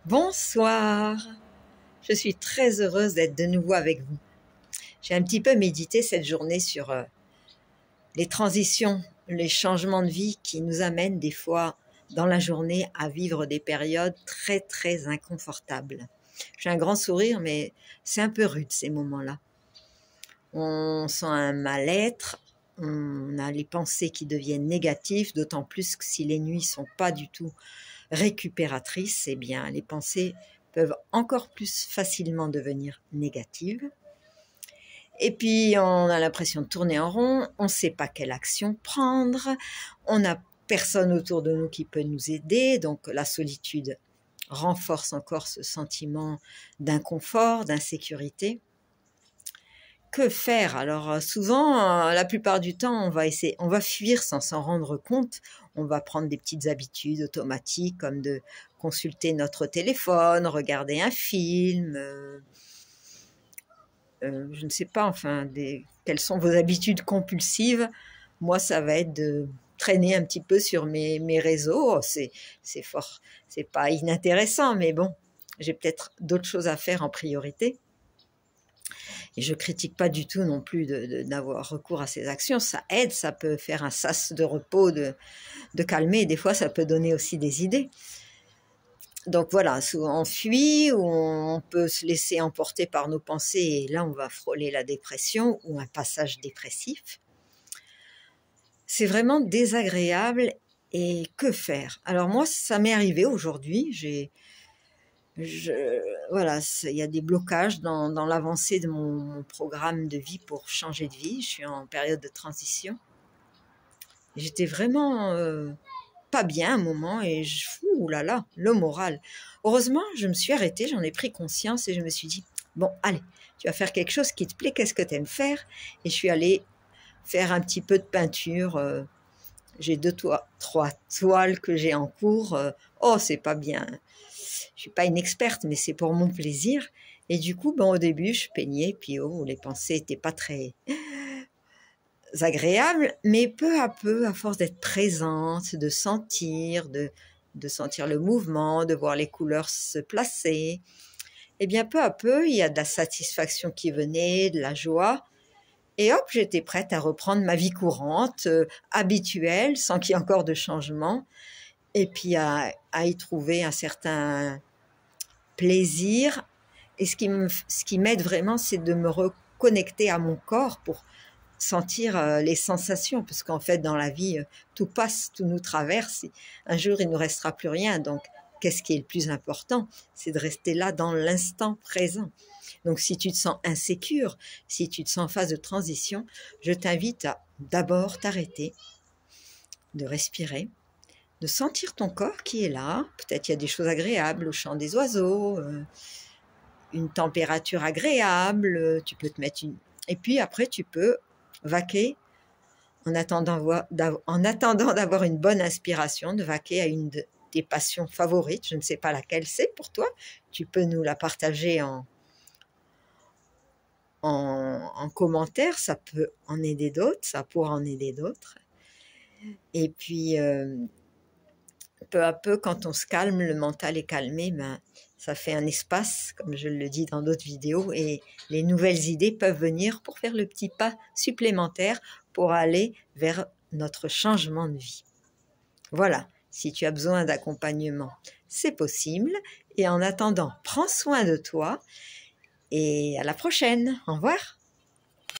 Bonsoir, je suis très heureuse d'être de nouveau avec vous. J'ai un petit peu médité cette journée sur les transitions, les changements de vie qui nous amènent des fois dans la journée à vivre des périodes très très inconfortables. J'ai un grand sourire, mais c'est un peu rude ces moments-là. On sent un mal-être, on a les pensées qui deviennent négatives, d'autant plus que si les nuits sont pas du tout récupératrices, eh bien les pensées peuvent encore plus facilement devenir négatives. Et puis on a l'impression de tourner en rond, on ne sait pas quelle action prendre, on n'a personne autour de nous qui peut nous aider, donc la solitude renforce encore ce sentiment d'inconfort, d'insécurité. Que faire? Alors souvent, la plupart du temps, on va fuir sans s'en rendre compte. On va prendre des petites habitudes automatiques comme de consulter notre téléphone, regarder un film, je ne sais pas, enfin, quelles sont vos habitudes compulsives? Moi, ça va être de traîner un petit peu sur mes réseaux. C'est pas inintéressant, mais bon, j'ai peut-être d'autres choses à faire en priorité. Et je critique pas du tout non plus d'avoir recours à ces actions. Ça aide, ça peut faire un sas de repos, de calmer. Et des fois, ça peut donner aussi des idées. Donc voilà, souvent on fuit ou on peut se laisser emporter par nos pensées et là, on va frôler la dépression ou un passage dépressif. C'est vraiment désagréable et que faire? Alors moi, ça m'est arrivé aujourd'hui. Voilà, il y a des blocages dans l'avancée de mon programme de vie pour changer de vie. Je suis en période de transition. J'étais vraiment pas bien un moment et ouh là là, le moral. Heureusement, je me suis arrêtée, j'en ai pris conscience et je me suis dit, bon, allez, tu vas faire quelque chose qui te plaît, qu'est-ce que tu aimes faire? Et je suis allée faire un petit peu de peinture. J'ai trois toiles que j'ai en cours. Oh, c'est pas bien. Je suis pas une experte, mais c'est pour mon plaisir. Et du coup, au début, je peignais, puis les pensées étaient pas très agréables, mais peu à peu, à force d'être présente, de sentir, de sentir le mouvement, de voir les couleurs se placer, eh bien, peu à peu, il y a de la satisfaction qui venait, de la joie. Et hop, j'étais prête à reprendre ma vie courante, habituelle, sans qu'il y ait encore de changement, et puis à y trouver un certain plaisir. Et ce qui m'aide vraiment, c'est de me reconnecter à mon corps pour sentir les sensations, parce qu'en fait, dans la vie, tout passe, tout nous traverse. Un jour, il ne nous restera plus rien. Donc, qu'est-ce qui est le plus important? C'est de rester là dans l'instant présent. Donc, si tu te sens insécure, si tu te sens en phase de transition, je t'invite à d'abord t'arrêter, de respirer, de sentir ton corps qui est là. Peut-être il y a des choses agréables, le chant des oiseaux, une température agréable, tu peux te mettre une... Et puis après, tu peux vaquer en attendant d'avoir une bonne inspiration, de vaquer à une de tes passions favorites. Je ne sais pas laquelle c'est pour toi. Tu peux nous la partager en commentaire. Ça peut en aider d'autres, ça pourra en aider d'autres. Et puis, peu à peu, quand on se calme, le mental est calmé, ça fait un espace, comme je le dis dans d'autres vidéos, et les nouvelles idées peuvent venir pour faire le petit pas supplémentaire pour aller vers notre changement de vie. Voilà, si tu as besoin d'accompagnement, c'est possible. Et en attendant, prends soin de toi et à la prochaine. Au revoir.